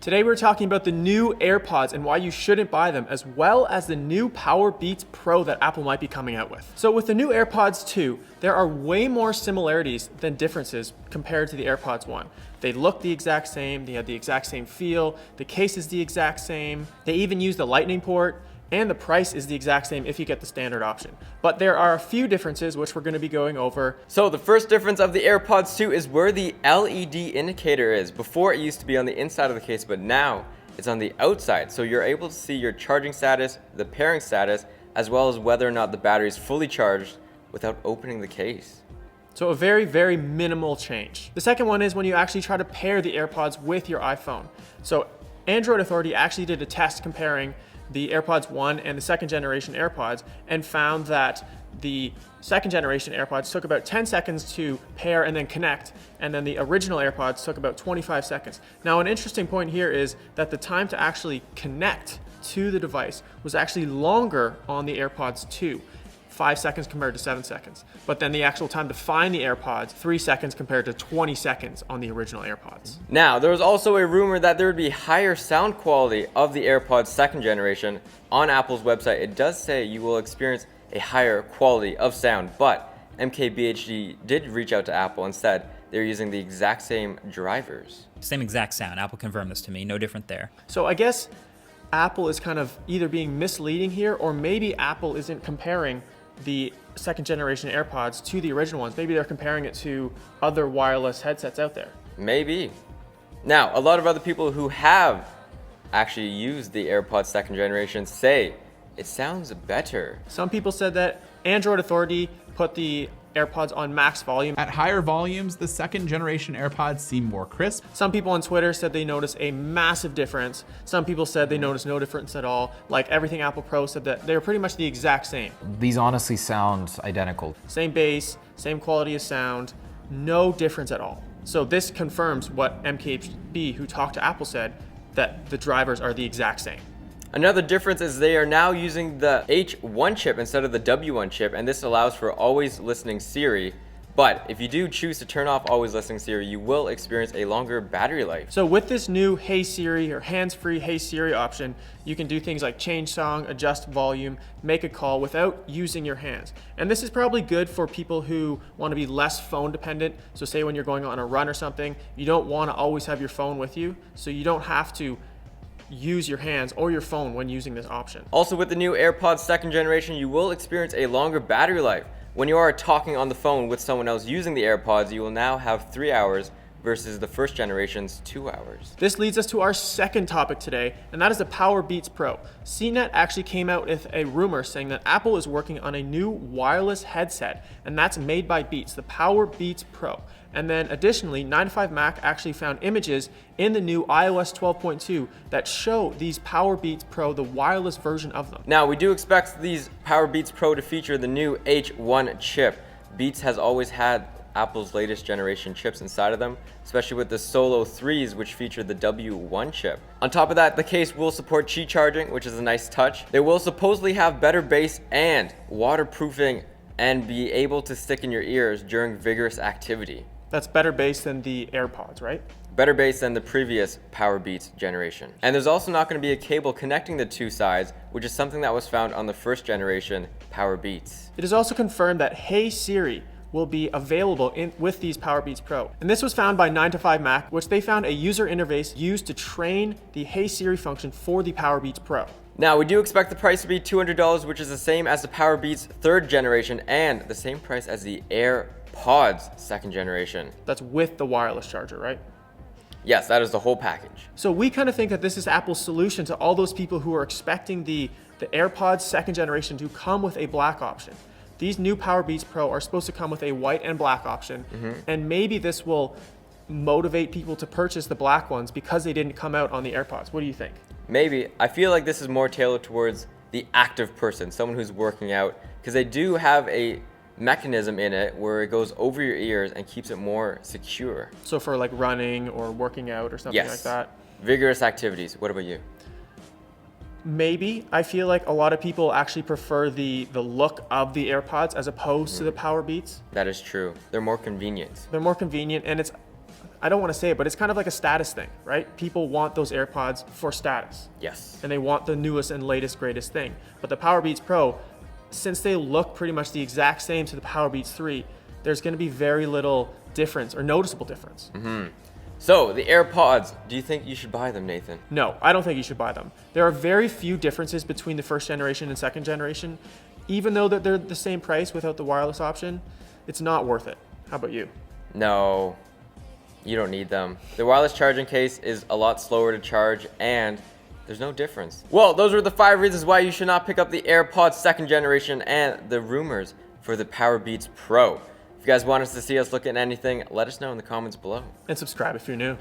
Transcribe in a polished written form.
Today we're talking about the new AirPods and why you shouldn't buy them, as well as the new PowerBeats Pro that Apple might be coming out with. So with the new AirPods 2, there are way more similarities than differences compared to the AirPods 1. They look the exact same, they have the exact same feel, the case is the exact same, they even use the lightning port, and the price is the exact same if you get the standard option. But there are a few differences which we're going to be going over. So the first difference of the AirPods 2 is where the LED indicator is. Before it used to be on the inside of the case, but now it's on the outside. So you're able to see your charging status, the pairing status, as well as whether or not the battery is fully charged without opening the case. So a very, very minimal change. The second one is when you actually try to pair the AirPods with your iPhone. So Android Authority actually did a test comparing the AirPods 1 and the second generation AirPods and found that the second generation AirPods took about 10 seconds to pair and then connect, and then the original AirPods took about 25 seconds. Now, an interesting point here is that the time to actually connect to the device was actually longer on the AirPods 2. 5 seconds compared to 7 seconds. But then the actual time to find the AirPods, 3 seconds compared to 20 seconds on the original AirPods. Now, there was also a rumor that there would be higher sound quality of the AirPods second generation. On Apple's website, it does say you will experience a higher quality of sound, but MKBHD did reach out to Apple and said they're using the exact same drivers. Same exact sound. Apple confirmed this to me. No different there. So I guess Apple is kind of either being misleading here, or maybe Apple isn't comparing the second generation AirPods to the original ones. Maybe they're comparing it to other wireless headsets out there. Maybe. Now, a lot of other people who have actually used the AirPods second generation say it sounds better. Some people said that Android Authority put the AirPods on max volume. At higher volumes, the second generation AirPods seem more crisp. Some people on Twitter said they noticed a massive difference. Some people said they noticed no difference at all. Like Everything Apple Pro said that they're pretty much the exact same. These honestly sound identical. Same bass, same quality of sound, no difference at all. So this confirms what MKB, who talked to Apple, said, that the drivers are the exact same. Another difference is they are now using the H1 chip instead of the W1 chip, and this allows for always listening Siri. But if you do choose to turn off always listening Siri, you will experience a longer battery life. So with this new Hey Siri or hands-free Hey Siri option, you can do things like change song, adjust volume, make a call without using your hands. And this is probably good for people who want to be less phone dependent. So say when you're going on a run or something, you don't want to always have your phone with you, so you don't have to use your hands or your phone when using this option. Also, with the new AirPods second generation, you will experience a longer battery life. When you are talking on the phone with someone else using the AirPods, you will now have 3 hours versus the first generation's 2 hours. This leads us to our second topic today, and that is the PowerBeats Pro. CNET actually came out with a rumor saying that Apple is working on a new wireless headset, and that's made by Beats, the PowerBeats Pro. And then additionally, 9to5Mac actually found images in the new iOS 12.2 that show these PowerBeats Pro, the wireless version of them. Now, we do expect these PowerBeats Pro to feature the new H1 chip. Beats has always had Apple's latest generation chips inside of them, especially with the Solo 3s, which feature the W1 chip. On top of that, the case will support Qi charging, which is a nice touch. They will supposedly have better bass and waterproofing and be able to stick in your ears during vigorous activity. That's better bass than the AirPods, right? Better bass than the previous PowerBeats generation. And there's also not going to be a cable connecting the two sides, which is something that was found on the first generation PowerBeats. It is also confirmed that Hey Siri will be available with these PowerBeats Pro. And this was found by 9to5Mac, which they found a user interface used to train the Hey Siri function for the PowerBeats Pro. Now, we do expect the price to be $200, which is the same as the PowerBeats third generation and the same price as the AirPods second generation. That's with the wireless charger, right? Yes, that is the whole package. So we kind of think that this is Apple's solution to all those people who are expecting the AirPods second generation to come with a black option. These new PowerBeats Pro are supposed to come with a white and black option, and maybe this will motivate people to purchase the black ones because they didn't come out on the AirPods. What do you think? Maybe. I feel like this is more tailored towards the active person, someone who's working out, because they do have a mechanism in it where it goes over your ears and keeps it more secure. So for like running or working out or something like that? Vigorous activities. What about you? Maybe. I feel like a lot of people actually prefer the look of the AirPods as opposed to the PowerBeats. That is true. They're more convenient. They're more convenient, and it's I don't want to say it, but it's kind of like a status thing, right? People want those AirPods for status. Yes. And they want the newest and latest, greatest thing. But the PowerBeats Pro, since they look pretty much the exact same to the PowerBeats 3, there's going to be very little difference or noticeable difference. So the AirPods, do you think you should buy them, Nathan? No, I don't think you should buy them. There are very few differences between the first generation and second generation. Even though that they're the same price without the wireless option, it's not worth it. How about you? No, you don't need them. The wireless charging case is a lot slower to charge and there's no difference. Well, those are the 5 reasons why you should not pick up the AirPods second generation and the rumors for the PowerBeats Pro. If you guys want us to see us look at anything, let us know in the comments below. And subscribe if you're new.